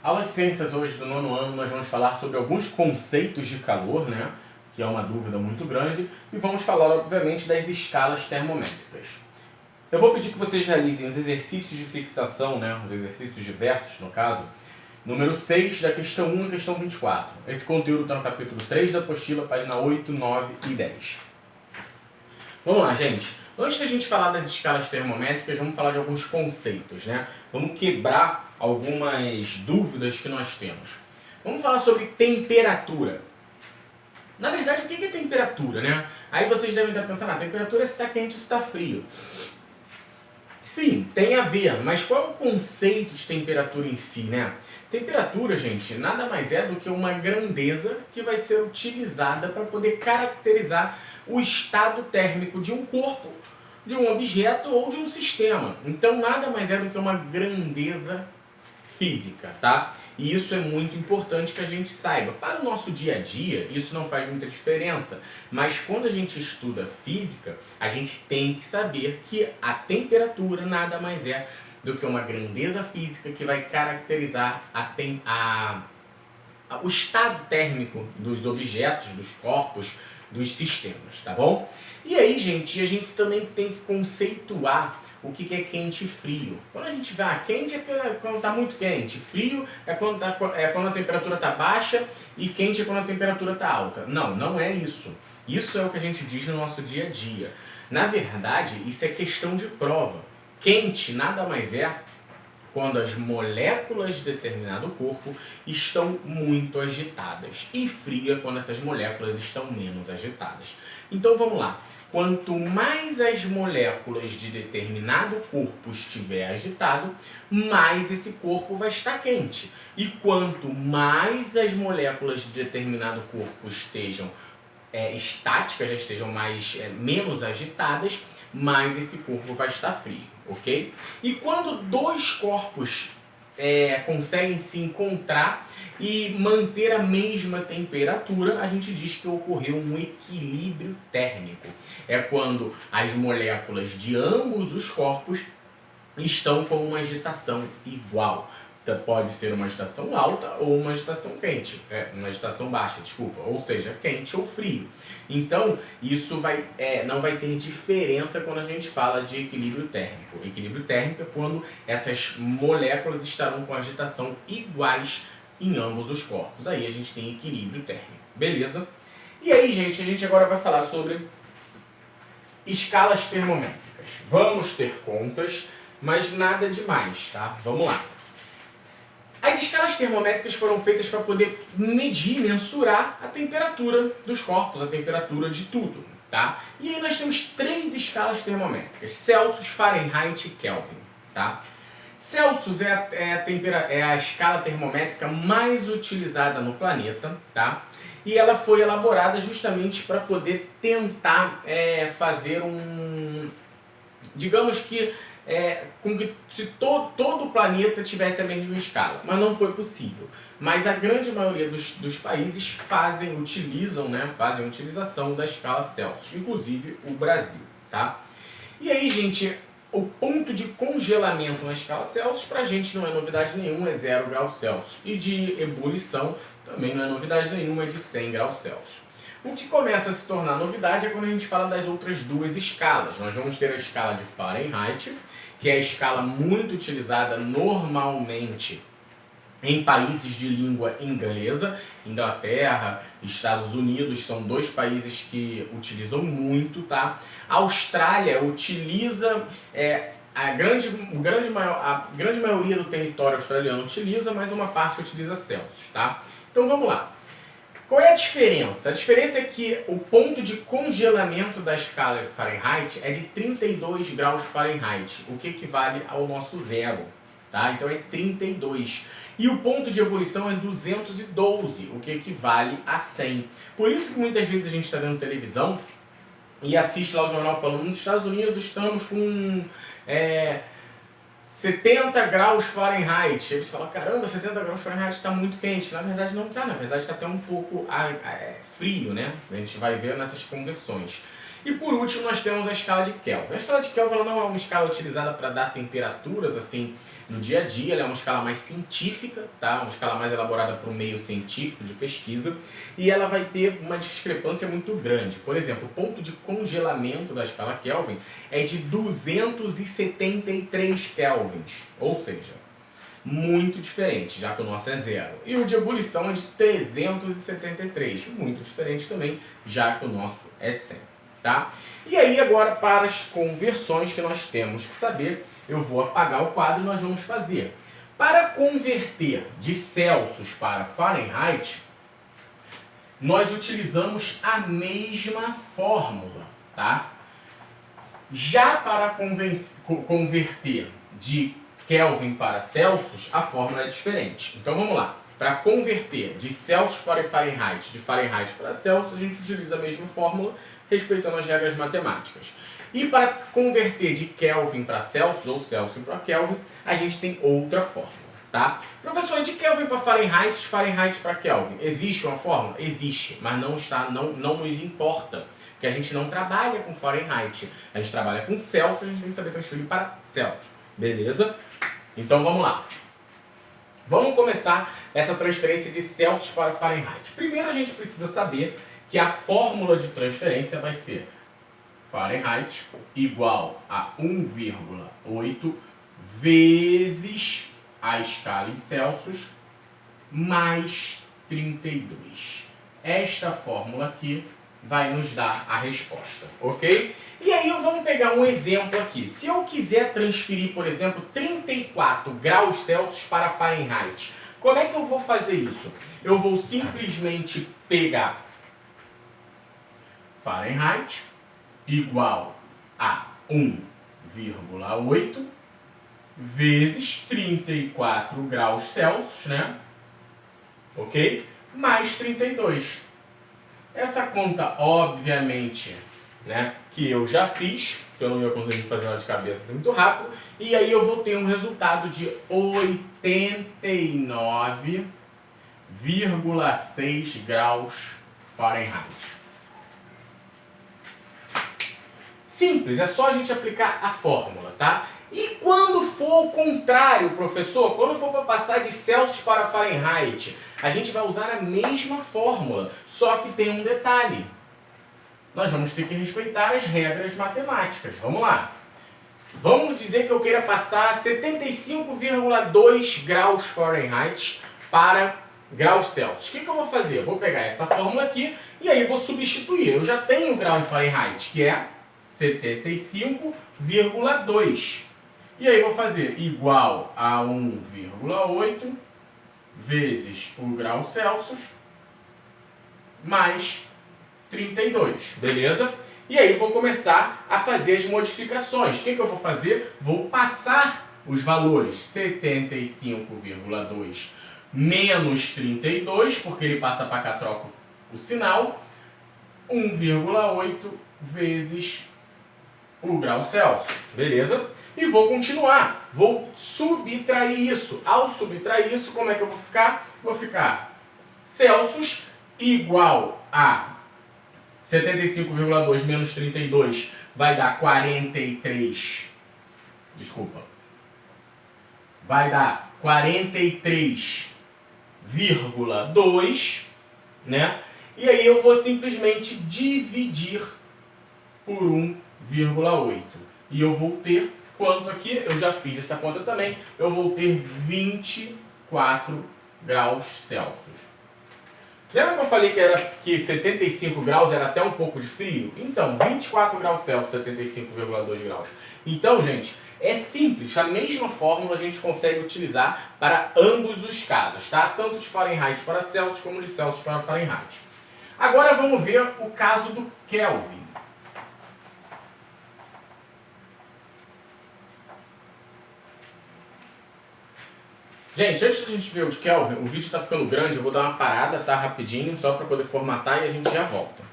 Aula de ciências hoje do nono ano, nós vamos falar sobre alguns conceitos de calor, né? Que é uma dúvida muito grande, e vamos falar, obviamente, das escalas termométricas. Eu vou pedir que vocês realizem os exercícios de fixação, né? Os exercícios diversos, no caso, número 6 da questão 1 e questão 24. Esse conteúdo está no capítulo 3 da apostila, página 8, 9 e 10. Vamos lá, gente. Antes da gente falar das escalas termométricas, vamos falar de alguns conceitos, né? Vamos quebrar algumas dúvidas que nós temos. Vamos falar sobre temperatura. Na verdade, o que é temperatura, né? Aí vocês devem estar pensando, temperatura é se está quente ou se está frio. Sim, tem a ver, mas qual é o conceito de temperatura em si, né? Temperatura, gente, nada mais é do que uma grandeza que vai ser utilizada para poder caracterizar o estado térmico de um corpo, de um objeto ou de um sistema. Então, nada mais é do que uma grandeza física, tá? E isso é muito importante que a gente saiba. Para o nosso dia a dia, isso não faz muita diferença, mas quando a gente estuda física, a gente tem que saber que a temperatura nada mais é do que uma grandeza física que vai caracterizar o estado térmico dos objetos, dos corpos, dos sistemas, tá bom? E aí, gente, a gente também tem que conceituar o que é quente e frio. Quando a gente vai, quente é quando está muito quente, frio é quando a temperatura está baixa e quente é quando a temperatura está alta. Não, não é isso. Isso é o que a gente diz no nosso dia a dia. Na verdade, isso é questão de prova. Quente nada mais é quando as moléculas de determinado corpo estão muito agitadas. E fria quando essas moléculas estão menos agitadas. Então vamos lá. Quanto mais as moléculas de determinado corpo estiver agitado, mais esse corpo vai estar quente. E quanto mais as moléculas de determinado corpo estejam estáticas, já estejam menos agitadas, mais esse corpo vai estar frio, ok? E quando dois corpos conseguem se encontrar e manter a mesma temperatura, a gente diz que ocorreu um equilíbrio térmico. É quando as moléculas de ambos os corpos estão com uma agitação igual. Pode ser uma agitação alta ou uma agitação quente, uma agitação baixa, desculpa, ou seja, quente ou frio. Então, isso não vai ter diferença quando a gente fala de equilíbrio térmico. Equilíbrio térmico é quando essas moléculas estarão com agitação iguais em ambos os corpos. Aí a gente tem equilíbrio térmico, beleza? E aí, gente, a gente agora vai falar sobre escalas termométricas. Vamos ter contas, mas nada demais, tá? Vamos lá. As escalas termométricas foram feitas para poder medir, mensurar a temperatura dos corpos, a temperatura de tudo, tá? E aí nós temos 3 escalas termométricas: Celsius, Fahrenheit e Kelvin, tá? Celsius é a escala termométrica mais utilizada no planeta, tá? E ela foi elaborada justamente para poder tentar fazer digamos que com que se todo o planeta tivesse a mesma escala, mas não foi possível. Mas a grande maioria dos países fazem a utilização da escala Celsius, inclusive o Brasil, tá? E aí, gente, o ponto de congelamento na escala Celsius pra gente não é novidade nenhuma, é 0 graus Celsius. E de ebulição também não é novidade nenhuma, é de 100 graus Celsius. O que começa a se tornar novidade é quando a gente fala das outras 2 escalas. Nós vamos ter a escala de Fahrenheit, que é a escala muito utilizada normalmente em países de língua inglesa. Inglaterra, Estados Unidos são 2 países que utilizam muito, tá? A Austrália utiliza, a grande maioria do território australiano utiliza, mas uma parte utiliza Celsius, tá? Então vamos lá. Qual é a diferença? A diferença é que o ponto de congelamento da escala Fahrenheit é de 32 graus Fahrenheit, o que equivale ao nosso zero, tá? Então é 32. E o ponto de ebulição é 212, o que equivale a 100. Por isso que muitas vezes a gente está vendo televisão e assiste lá o jornal falando: nos Estados Unidos estamos com 70 graus Fahrenheit. Aí você fala: caramba, 70 graus Fahrenheit está muito quente. Na verdade não está, na verdade está até um pouco frio, né? A gente vai ver nessas conversões. E por último nós temos a escala de Kelvin. A escala de Kelvin ela não é uma escala utilizada para dar temperaturas assim no dia a dia, ela é uma escala mais científica, tá? Uma escala mais elaborada para o meio científico de pesquisa, e ela vai ter uma discrepância muito grande. Por exemplo, o ponto de congelamento da escala Kelvin é de 273 kelvins, ou seja, muito diferente, já que o nosso é zero. E o de ebulição é de 373, muito diferente também, já que o nosso é 100. Tá? E aí agora para as conversões que nós temos que saber, eu vou apagar o quadro e nós vamos fazer. Para converter de Celsius para Fahrenheit, nós utilizamos a mesma fórmula, tá? Já para converter de Kelvin para Celsius, a fórmula é diferente. Então vamos lá. Para converter de Celsius para Fahrenheit, de Fahrenheit para Celsius, a gente utiliza a mesma fórmula, respeitando as regras matemáticas. E para converter de Kelvin para Celsius, ou Celsius para Kelvin, a gente tem outra fórmula, tá? Professor, de Kelvin para Fahrenheit, de Fahrenheit para Kelvin, existe uma fórmula? Existe, mas não nos importa, porque a gente não trabalha com Fahrenheit, a gente trabalha com Celsius, a gente tem que saber transferir para Celsius, beleza? Então vamos lá. Vamos começar essa transferência de Celsius para Fahrenheit. Primeiro a gente precisa saber que a fórmula de transferência vai ser Fahrenheit igual a 1,8 vezes a escala em Celsius mais 32. Esta fórmula aqui vai nos dar a resposta, ok? E aí vamos pegar um exemplo aqui. Se eu quiser transferir, por exemplo, 34 graus Celsius para Fahrenheit, como é que eu vou fazer isso? Eu vou simplesmente pegar Fahrenheit igual a 1,8 vezes 34 graus Celsius, né? Ok? Mais 32. Essa conta, obviamente, né, que eu já fiz, que eu não ia conseguir fazer ela de cabeça muito rápido, e aí eu vou ter um resultado de 89,6 graus Fahrenheit. Simples, é só a gente aplicar a fórmula, tá? E quando for o contrário, professor, quando for para passar de Celsius para Fahrenheit, a gente vai usar a mesma fórmula, só que tem um detalhe. Nós vamos ter que respeitar as regras matemáticas. Vamos lá. Vamos dizer que eu queira passar 75,2 graus Fahrenheit para graus Celsius. O que eu vou fazer? Eu vou pegar essa fórmula aqui e aí vou substituir. Eu já tenho o grau em Fahrenheit, que é 75,2. E aí vou fazer igual a 1,8 vezes o grau Celsius mais 32, beleza? E aí vou começar a fazer as modificações. O que eu vou fazer? Vou passar os valores 75,2 menos 32, porque ele passa para cá, troco o sinal, 1,8 vezes o grau Celsius, beleza? E vou continuar, vou subtrair isso. Ao subtrair isso, como é que eu vou ficar? Vou ficar Celsius igual a 75,2 menos 32 vai dar 43. Desculpa. Vai dar 43,2, né? E aí eu vou simplesmente dividir por 1,8. E eu vou ter quanto aqui? Eu já fiz essa conta também. Eu vou ter 24 graus Celsius. Lembra que eu falei que 75 graus era até um pouco de frio? Então, 24 graus Celsius, 75,2 graus. Então, gente, é simples. A mesma fórmula a gente consegue utilizar para ambos os casos, tá? Tanto de Fahrenheit para Celsius como de Celsius para Fahrenheit. Agora vamos ver o caso do Kelvin. Gente, antes da gente ver o de Kelvin, o vídeo está ficando grande, eu vou dar uma parada, tá? Rapidinho, só para poder formatar e a gente já volta.